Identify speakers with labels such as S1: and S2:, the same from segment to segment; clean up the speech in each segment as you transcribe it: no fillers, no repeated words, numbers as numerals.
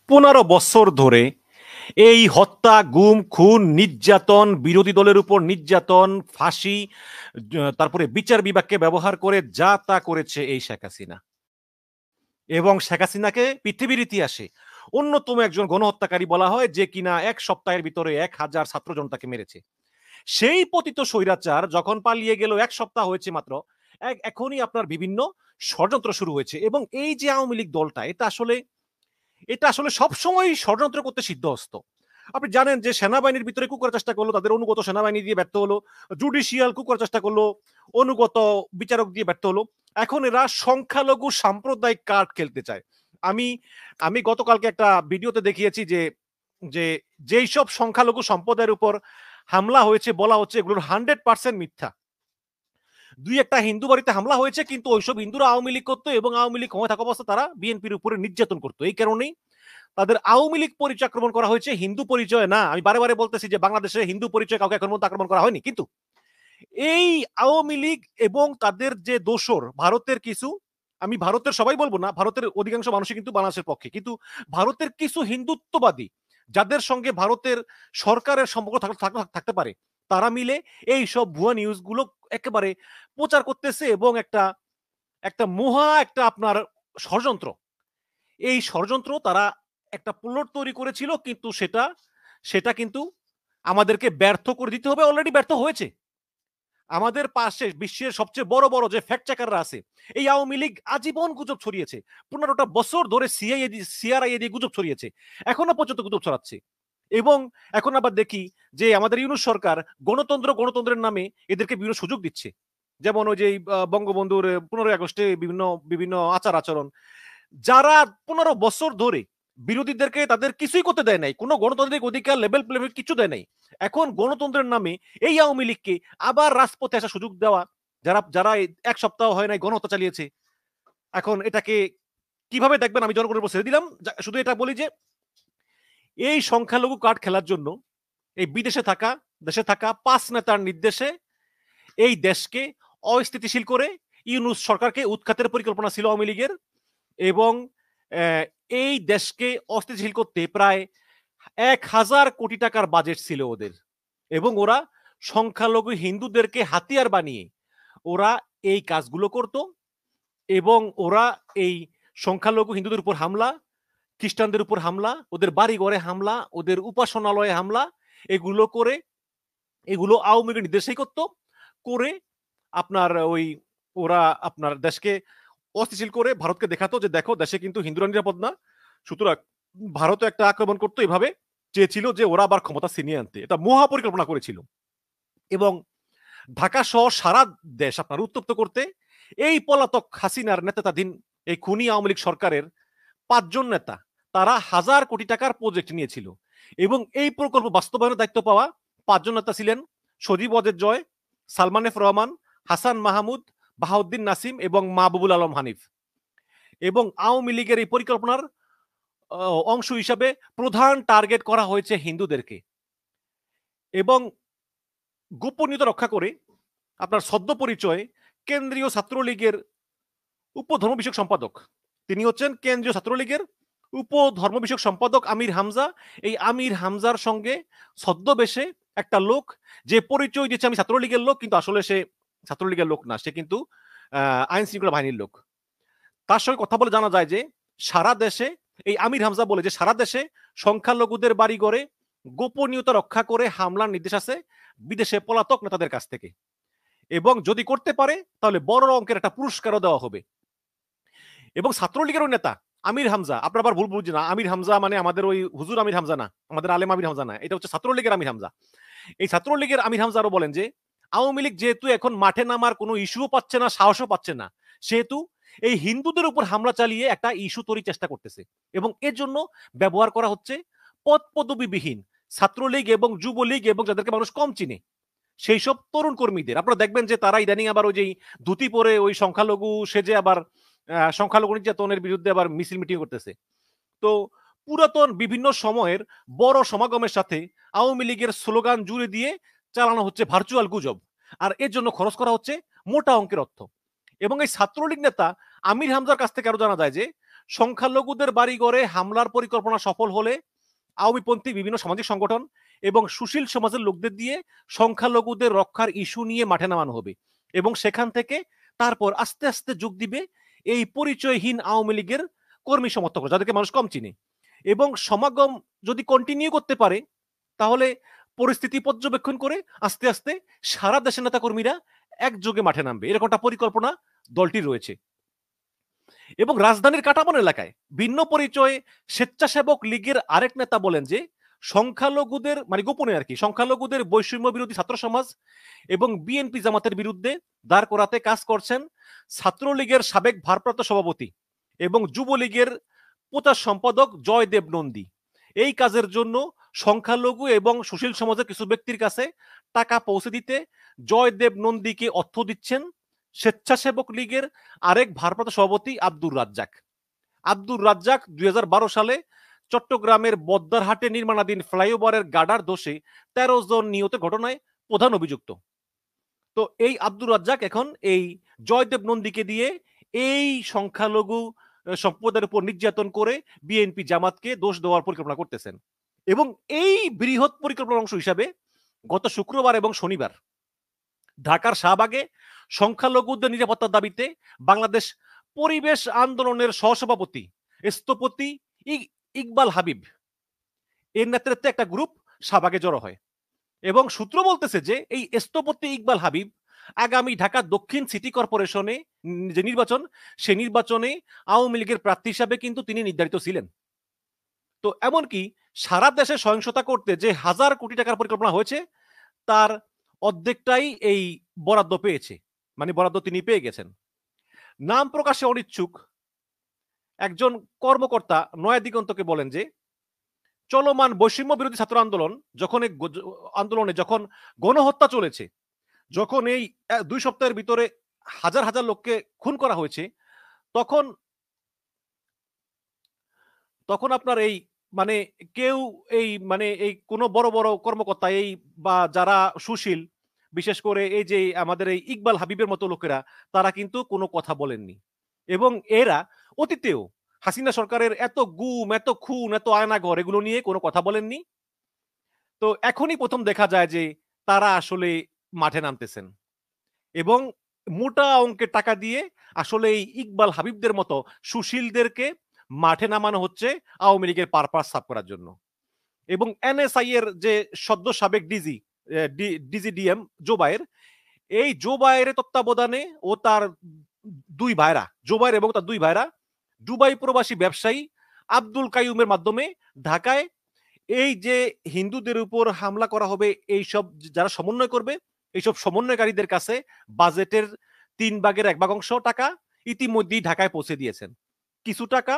S1: 15 বছর ধরে এই হত্যা, গুম, খুন, নির্যাতন, বিরোধী দলের উপর নির্যাতন, ফাঁসি, তারপরে বিচার বিভাগকে ব্যবহার করে যা তা করেছে এই শেখ হাসিনা। এবং শেখ হাসিনাকে পৃথিবীর ইতিহাসে অন্যতম একজন গণহত্যাকারী বলা হয়, যে কিনা 1 সপ্তাহের ভিতরে 1000 ছাত্র জনতাকে মেরেছে। সেই পতিত স্বৈরাচার যখন পালিয়ে গেল, 1 সপ্তাহ হয়েছে মাত্র, এখনই আপনার বিভিন্ন ষড়যন্ত্র শুরু হয়েছে। এবং এই যে আওয়ামী লীগ দলটা, এটা আসলে সবসময় ষড়যন্ত্র করতে সিদ্ধহস্ত। আপনি জানেন যে সেনাবাহিনীর ভিতরে কু করার চেষ্টা করলো, তাদের অনুগত সেনাবাহিনী দিয়ে ব্যর্থ হলো। জুডিশিয়াল কু করার চেষ্টা করলো, অনুগত বিচারক দিয়ে ব্যর্থ হলো। এখন এরা সংখ্যালঘু সাম্প্রদায়িক কার্ড খেলতে চায়। আমি আমি গতকালকে একটা ভিডিওতে দেখিয়েছি যে যে যেই সব সংখ্যালঘু সম্প্রদায়ের উপর হামলা হয়েছে, বলা হচ্ছে এগুলোর 100% মিথ্যা। 2-1টা হিন্দু বাড়িতে হামলা হয়েছে, কিন্তু ওইসব হিন্দুরা আওয়ামী লীগ করতো এবং আওয়ামী লীগ ক্ষমতা থাকা অবস্থা তারা বিএনপির উপরে নির্যাতন করতো। এই কারণেই তাদের আওয়ামী লীগ পরিচয় আক্রমণ করা হয়েছে, হিন্দু পরিচয় না। আমি বারে বারে বলতেছি যে বাংলাদেশে হিন্দু পরিচয় কাউকে এখন পর্যন্ত আক্রমণ করা হয়নি। কিন্তু এই আওয়ামী লীগ এবং তাদের যে দোসর ভারতের কিছু, আমি ভারতের সবাই বলবো না, ভারতের অধিকাংশ মানুষই কিন্তু বাংলাদেশের পক্ষে, কিন্তু ভারতের কিছু হিন্দুত্ববাদী যাদের সঙ্গে ভারতের সরকারের সম্পর্ক থাকতে পারে, তারা মিলে এই সব ভুয়া নিউজগুলো একেবারে প্রচার করতেছে এবং একটা একটা মহা একটা আপনার ষড়যন্ত্র। এই ষড়যন্ত্র তারা একটা প্লট তৈরি করেছিল, কিন্তু সেটা কিন্তু আমাদেরকে ব্যর্থ করে দিতে হবে। অলরেডি ব্যর্থ হয়েছে। আমাদের পাশে বিশ্বের সবচেয়ে বড় বড় যে ফ্যাক্ট চেকাররা আছে, এই আওয়ামী লীগ আজীবন গুজব ছড়িয়েছে। 15টা বছর ধরে সিআরআই দিয়ে গুজব ছড়িয়েছে, এখনো পর্যন্ত গুজব ছড়াচ্ছে। এবং এখন আবার দেখি যে আমাদের ইউনূস সরকার গণতন্ত্রের নামে এদেরকে বিভিন্ন সুযোগ দিচ্ছে। যেমন ওই যে বঙ্গবন্ধুর 15ই আগস্টে বিভিন্ন বিভিন্ন আচার আচরণ, যারা 15 বছর ধরে বিরোধীদেরকে তাদের কিছুই করতে দেয় নাই, কোনো গণতান্ত্রিক অধিকার লেভেল প্লে কিছু দেয় নাই। এখন গণতন্ত্রের নামে এই আওয়ামী লীগকে আবার রাজপথে আসার সুযোগ দেওয়া, যারা যারা 1 সপ্তাহ হয় নাই গণহত্যা চালিয়েছে। এখন এটাকে কিভাবে দেখবেন আমি জনগণের উপর ছেড়ে দিলাম। শুধু এটা বলি যে এই সংখ্যালঘু কার্ড খেলার জন্য এই দেশে থাকা 5 নেতার নির্দেশে এই দেশকে অস্থিতিশীল করে ইউনূস সরকারকে উৎখাতের পরিকল্পনা ছিল আওয়ামী লীগের। এবং এই দেশকে অস্থিতিশীল করতে প্রায় 1000 কোটি টাকার বাজেট ছিল ওদের। এবং ওরা সংখ্যালঘু হিন্দুদেরকে হাতিয়ার বানিয়ে ওরা এই কাজগুলো করত। এবং ওরা এই সংখ্যালঘু হিন্দুদের উপর হামলা, খ্রিস্টানদের উপর হামলা, ওদের বাড়ি ঘরে হামলা, ওদের উপাসনালয়ে হামলা, এগুলো আওয়ামী লীগের নির্দেশেই করত। করে আপনার ওরা আপনার দেশকে অস্থিতিশীল করে ভারতকে দেখাতো যে দেখো দেশে কিন্তু হিন্দুরা নিরাপদ না। সুতরাং ভারতও একটা আক্রমণ করতো, এভাবে চেয়েছিল যে ওরা আবার ক্ষমতা ছিনিয়ে আনতে। এটা মহা পরিকল্পনা করেছিল। এবং ঢাকা সহ সারা দেশ আপনার উত্তপ্ত করতে এই পলাতক হাসিনার নেতৃত্বাধীন এই খুনি আওয়ামী লীগ সরকারের 5 জন নেতা, তারা 1000 কোটি টাকার প্রজেক্ট নিয়েছিল। এবং এই প্রকল্প বাস্তবায়নের দায়িত্ব পাওয়া 5 জন নেতা ছিলেন সজীব ওয়াজেদ জয়, সালমান এফ রহমান, হাসান মাহমুদ, বাহাউদ্দিন নাসিম এবং মাহবুবুল আলম হানিফ। এবং আওয়ামী লীগের এই পরিকল্পনার অংশ হিসাবে প্রধান টার্গেট করা হয়েছে হিন্দুদেরকে। এবং গোপনীয়তা রক্ষা করে আপনার সদ্য পরিচয়ে কেন্দ্রীয় ছাত্রলীগের উপধর্ম বিষয়ক সম্পাদক, তিনি হচ্ছেন কেন্দ্রীয় ছাত্রলীগের উপধর্ম বিষয়ক সম্পাদক আমির হামজা। এই আমির হামজার সঙ্গে ছদ্মবেশে একটা লোক, যে পরিচয় দিচ্ছে আমি ছাত্রলীগের লোক, কিন্তু আসলে সে ছাত্রলীগের লোক না, সে কিন্তু আইন শৃঙ্খলা বাহিনীর লোক। তার সঙ্গে কথা বলে জানা যায় যে সারা দেশে, এই আমির হামজা বলে যে সারা দেশে সংখ্যালঘুদের বাড়ি ঘরে গোপনীয়তা রক্ষা করে হামলার নির্দেশ আছে বিদেশে পলাতক নেতাদের কাছ থেকে। এবং যদি করতে পারে তাহলে বড় অঙ্কের একটা পুরস্কারও দেওয়া হবে। এবং ছাত্রলীগের ওই নেতা আমির হামজা, আপনার আবার ভুল বুঝছেন না, আমির হামজা মানে আমাদের ওই হুজুর আমির হামজা না, আমাদের আলেম আমির হামজা না, এটা হচ্ছে ছাত্রলীগের আমির হামজা। এই ছাত্রলীগের আমির হামজা আরো বলেন যে আওয়ামী লীগ যেহেতু এখন মাঠে নামার কোনো ইস্যুও পাচ্ছে না, সাহসও পাচ্ছে না, সেহেতু এই হিন্দুদের উপর হামলা চালিয়ে একটা ইস্যু তৈরির চেষ্টা করতেছে। এবং এর জন্য ব্যবহার করা হচ্ছে পদ পদবিবিহীন ছাত্রলীগ এবং যুবলীগ এবং যাদেরকে মানুষ কম চিনে সেই সব তরুণ কর্মীদের। আপনারা দেখবেন যে তারা ইদানিং আবার ওই যে ধুতি পরে ওই সংখ্যালঘু সেজে আবার সংখ্যালঘু নির্যাতনের বিরুদ্ধে আবার মিছিল মিটিং করতেছে। তো পুরাতন বিভিন্ন সময়ের বড় সমাগমের সাথে আওয়ামী লীগের স্লোগান জুড়ে দিয়ে চালানো হচ্ছে ভার্চুয়াল গুজব, আর এর জন্য খরচ করা হচ্ছে মোটা অঙ্কের অর্থ। এবং এই ছাত্রলীগ নেতা আমির হামজার কাছ থেকে আরো জানা যায় যে সংখ্যালঘুদের বাড়িঘরে হামলার পরিকল্পনা সফল হলে আওয়ামীপন্থী বিভিন্ন সামাজিক সংগঠন এবং সুশীল সমাজের লোকদের দিয়ে সংখ্যালঘুদের রক্ষার ইস্যু নিয়ে মাঠে নামানো হবে এবং সেখান থেকে তারপর আস্তে আস্তে যোগ দিবে এই পরিচয়হীন আওয়ামী লীগের কর্মী সমর্থক যাদেরকে মানুষ কম চিনে এবং সমাগম যদি কন্টিনিউ করতে পারে তাহলে পরিস্থিতি পর্যবেক্ষণ করে আস্তে আস্তে সারা দেশের নেতা কর্মীরা একযোগে মাঠে নামবে, এরকম একটা পরিকল্পনা দলটির রয়েছে। এবং রাজধানীর কাটাবন এলাকায় ভিন্ন পরিচয়ে স্বেচ্ছাসেবক লীগের আরেক নেতা বলেন যে সংখ্যালঘুদের মানে গোপনে আর কি সংখ্যালঘুদের বৈষম্য বিরোধী ছাত্র সমাজ এবং বিএনপি জামাতের বিরুদ্ধে দাঁড় করাতে কাজ করছেন ছাত্রলীগের সাবেক ভারপ্রাপ্ত সভাপতি এবং যুবলীগের প্রচার সম্পাদক জয়দেব নন্দী। এই কাজের জন্য সংখ্যালঘু এবং সুশীল সমাজের কিছু ব্যক্তির কাছে টাকা পৌঁছে দিতে জয়দেব নন্দীকে অর্থ দিচ্ছেন স্বেচ্ছাসেবক লীগের আরেক ভারপ্রাপ্ত সভাপতি আব্দুর রাজ্জাক। আব্দুর রাজ্জাক 2012 সালে চট্টগ্রামের বদ্দারহাটে নির্মাণাধীন ফ্লাইওভারের গার্ডার দোষে 13 জন নিহতের ঘটনায় প্রধান অভিযুক্ত। তো এই আব্দুর রাজ্জাক এখন এই জয়দেব নন্দীকে দিয়ে এই সংখ্যালঘু সম্প্রদায়ের উপর নির্যাতন করে বিএনপি জামাতকে দোষ দেওয়ার পরিকল্পনা করতেছেন। এবং এই বৃহৎ পরিকল্পনার অংশ হিসাবে গত শুক্রবার এবং শনিবার ঢাকার শাহবাগে সংখ্যালঘুদের নিরাপত্তার দাবিতে বাংলাদেশ পরিবেশ আন্দোলনের সহসভাপতি স্থপতি ইকবাল হাবিব এর নেতৃত্বে একটা গ্রুপ শাহবাগে জড়ো হয় এবং সূত্র বলতেছে যে এই স্থপতি ইকবাল হাবিব আগামী ঢাকা দক্ষিণ সিটি কর্পোরেশনে যে নির্বাচন সে নির্বাচনে আওয়ামী লীগের প্রার্থী হিসাবে কিন্তু তিনি নির্ধারিত ছিলেন। তো এমনকি সারা দেশে সহিংসতা করতে যে 1000 কোটি টাকার পরিকল্পনা হয়েছে তার অর্ধেকটাই এই বরাদ্দ পেয়েছে, মানে বরাদ্দ তিনি পেয়ে গেছেন। নাম প্রকাশে অনিচ্ছুক একজন কর্মকর্তা নয়া দিগন্তকে বলেন যে চলমান বৈষম্য বিরোধী ছাত্র আন্দোলন যখন গণহত্যা চলেছে, যখন এই 2 সপ্তাহের ভিতরে হাজার হাজার লোককে খুন করা হয়েছে, তখন আপনার এই মানে কেউ এই কোনো বড় বড় কর্মকর্তা এই বা যারা সুশীল বিশেষ করে এই যে আমাদের এই ইকবাল হাবিবের মতো লোকেরা তারা কিন্তু কোনো কথা বলেননি এবং এরা অতীতেও হাসিনা সরকারের এত গুম, এত খুন, এত আয়নাঘর এগুলো নিয়ে কোনো কথা বলেননি। তো এখনই প্রথম দেখা যায় যে তারা আসলে মাঠে নামতেছেন এবং মোটা অঙ্কের টাকা দিয়ে আসলে এই ইকবাল হাবিবদের মতো সুশীলদেরকে মাঠে নামানো হচ্ছে আওয়ামী লীগের পারপাস সাফ করার জন্য। এবং এনএসআই এর যে সদ্য সাবেক ডিজিডিএম জোবায়ের, এই জোবায়ের তত্ত্বাবধানে ও তার জোবায়ের এবং তার 2 ভাইরা দুবাই প্রবাসী ব্যবসায়ী আব্দুল কাইয়ুমের মাধ্যমে ঢাকায় এই যে হিন্দুদের উপর হামলা করা হবে এই সব যারা সমন্বয় করবে এইসব সমন্বয়কারীদের কাছে বাজেটের 1/3 টাকা ইতিমধ্যেই ঢাকায় পৌঁছে দিয়েছেন। কিছু টাকা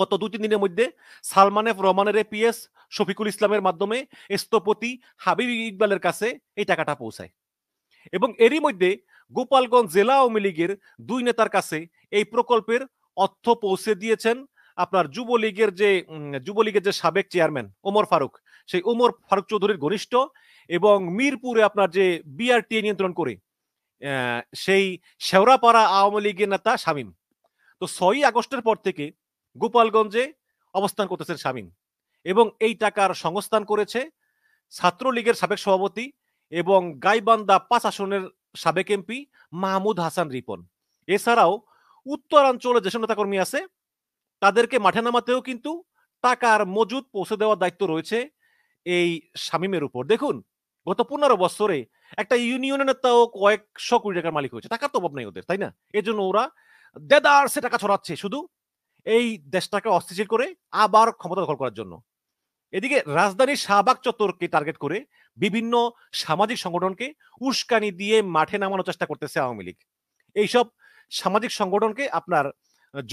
S1: গত 2-3 দিনের মধ্যে সালমান এফ রহমানের পিএস শফিকুল ইসলামের মাধ্যমে স্থপতি হাবিব ইকবালের কাছে এই টাকাটা পৌঁছায় এবং এরই মধ্যে গোপালগঞ্জ জেলা আওয়ামী লীগের 2 নেতার কাছে এই প্রকল্পের অর্থ পৌঁছে দিয়েছেন আপনার যুবলীগের যে সাবেক চেয়ারম্যান ওমর ফারুক, সেই ওমর ফারুক চৌধুরীর ঘনিষ্ঠ এবং মিরপুরে আপনার যে বিআরটিএ নিয়ন্ত্রণ করে সেই শেওড়াপাড়া আওয়ামী লীগের নেতা শামীম। তো 6 আগস্টের পর থেকে গোপালগঞ্জে অবস্থান করতেছেন শামীম এবং এই টাকার সংস্থান করেছে ছাত্রলীগের সাবেক সভাপতি এবং গাইবান্ধা 5 আসনের সাবেক এমপি মাহমুদ হাসান রিপন। এছাড়াও উত্তরাঞ্চলে যেসব নেতাকর্মী আছে তাদেরকে মাঠে নামাতেও কিন্তু টাকার মজুদ পৌঁছে দেওয়ার দায়িত্ব রয়েছে এই শামীমের উপর। দেখুন গত 15 বছরে একটা ইউনিয়নের নেতাও কয়েকশো কোটি টাকার মালিক হয়েছে, টাকার তো অভাব নেই ওদের, তাই না? এজন্য ওরা দেদারসে টাকা ছড়াচ্ছে শুধু এই দেশটাকে অস্থিতিশীল করে আবার ক্ষমতা দখল করার জন্য। এদিকে রাজধানীর শাহবাগ চত্বরকে টার্গেট করে বিভিন্ন সামাজিক সংগঠনকে উস্কানি দিয়ে মাঠে নামানোর চেষ্টা করতেছে আওয়ামী লীগ। এইসব সামাজিক সংগঠনকে আপনার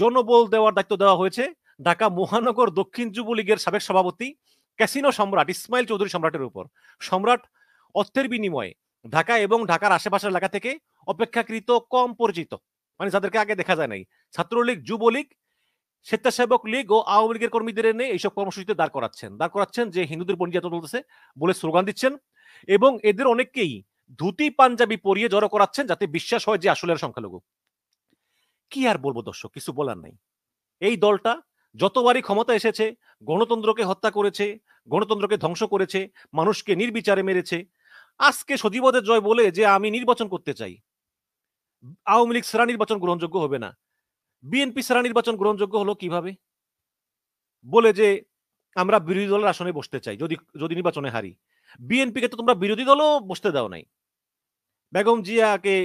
S1: জনবল দেওয়ার দায়িত্ব দেওয়া হয়েছে ঢাকা মহানগর দক্ষিণ যুবলীগের সাবেক সভাপতি ক্যাসিনো সম্রাট ইসমাইল চৌধুরী সম্রাটের উপর। সম্রাট অর্থের বিনিময়ে ঢাকা এবং ঢাকার আশেপাশের এলাকা থেকে অপেক্ষাকৃত কম পরিচিত, মানে যাদেরকে আগে দেখা যায় নাই, ছাত্রলীগ, যুবলীগ, স্বেচ্ছাসেবক লীগ ও আওয়ামী লীগের কর্মীদের এনে এইসব কর্মসূচিতে দাঁড় করাচ্ছেন যে হিন্দুদের উপর নির্যাতন চলতেছে বলে স্লোগান দিচ্ছেন এবং এদের অনেককেই ধুতি পাঞ্জাবি পরিয়ে জড়ো করাচ্ছেন যাতে বিশ্বাস হয় যে আসলে সংখ্যালঘু। কি আর বলবো দর্শক, কিছু বলার নাই। এই দলটা যতবারই ক্ষমতা এসেছে গণতন্ত্রকে হত্যা করেছে, গণতন্ত্রকে ধ্বংস করেছে, মানুষকে নির্বিচারে মেরেছে। আজকে সজীবদের জয় বলে যে আমি নির্বাচন করতে চাই, আওয়ামী লীগ ছাড়া নির্বাচন গ্রহণযোগ্য হবে না। বিএনপি ছাড়া নির্বাচন গ্রহণযোগ্য হলো কিভাবে? বলে যে আমরা বিরোধী দলের আসনে বসতে চাই যদি যদি নির্বাচনে হারি। বিএনপিকে তো তোমরা বিরোধী দলও বসতে দাও নাই। বেগম জিয়াকে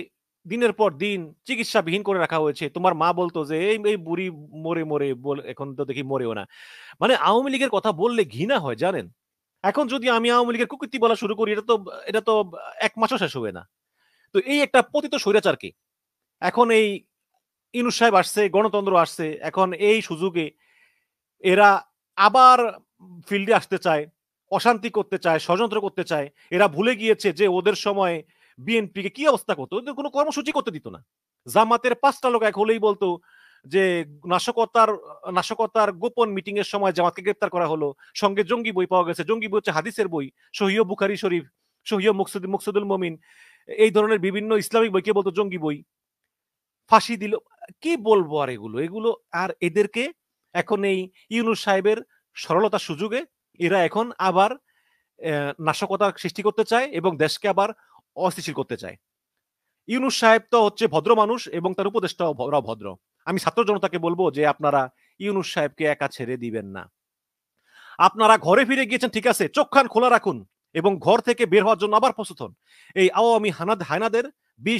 S1: দিনের পর দিন চিকিৎসাবিহীন করে রাখা হয়েছে। তোমার মা বলতো যে, এই বুড়ি মরে এখন তো দেখি মরেও না।" মানে আওয়ামী লীগের কথা বললে ঘৃণা হয় জানেন? এখন যদি আমি আওয়ামী লীগের কুকীর্তি বলা শুরু করি এটা তো ১ মাসও শেষ হবে না। তো এই একটা পতিত স্বৈরাচারকে এখন এই ইউনূস সাহেব আসছে, গণতন্ত্র আসছে। এখন এই সুযোগে এরা আবার ফিল্ডে আসতে চায়, অশান্তি করতে চায়, ষড়যন্ত্র করতে চায়। এরা ভুলে গিয়েছে যে ওদের সময় বিএনপিকে কি অবস্থা করতো? ওদের কোনো কর্মসূচি করতে দিত না। জামাতের ৫ টা লোক এক হলেই বলতো যে নাশকতার নাশকতার গোপন মিটিং এর সময় জামাতকে গ্রেপ্তার করা হলো। সঙ্গে জঙ্গি বই পাওয়া গেছে। জঙ্গি বই হচ্ছে হাদিসের বই। সহিহ বুখারী শরীফ, সহিহ মুকসুদুল মমিন। এই ধরনের বিভিন্ন ইসলামিক বইকে বলতো জঙ্গি বই। ফাঁসি দিল। কি বলবো আর এগুলো? এগুলো আর এদেরকে এখন এই ইউনূস সাহেবের সরলতার সুযোগে এরা এখন আবার নাশকতা সৃষ্টি করতে চায় এবং দেশকে আবার অস্থিতিশীল করতে চায়। ইউনূস সাহেব তো হচ্ছে ভদ্র মানুষ এবং তার উপদেষ্টাও ওরাও ভদ্র। আমি ছাত্র জনতাকে বলব যে আপনারা ইউনূস সাহেবকে একা ছেড়ে দিবেন না। আপনারা ঘরে ফিরে গিয়েছেন ঠিক আছে, চোখ কান খোলা রাখুন এবং ঘর থেকে বের হওয়ার জন্য আবার প্রস্তুত হন। এই আওয়ামী হায়নাদের বিষ